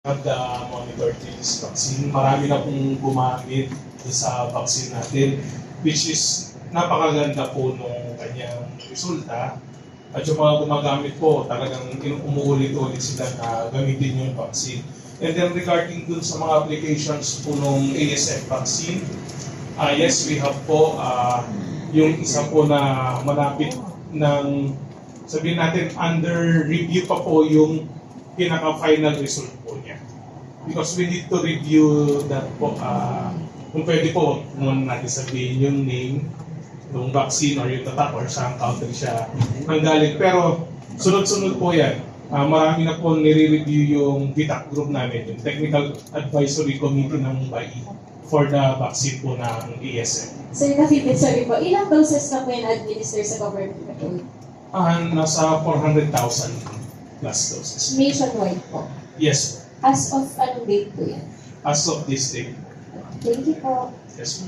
have the monitor this vaccine. Marami na pong gumamit sa vaccine natin, which is napakaganda po nung kanyang resulta. At yung mga gumagamit po, talagang umuulit-ulit sila na gamitin yung vaccine. And then regarding dun sa mga applications po nung ASF vaccine, yes, we have po yung isa po na malapit ng, sabihin natin, under review pa po yung pinaka-final result po niya. Because we need to review that po, kung pwede po, muna natin sabihin yung name ng vaccine or yung tatak or saan country siya nanggaling. Pero sunod-sunod po yan. Marami na po nire-review yung VITAC group namin, yung Technical Advisory Committee ng BAI for the vaccine po ng ASF. Sir Nakipit, sorry po, ilang doses na po yung administer sa government control? Nasa 400,000 plus doses. Nationwide po. Yes, As of anong date po yan? as of this day. Thank you po. Yes.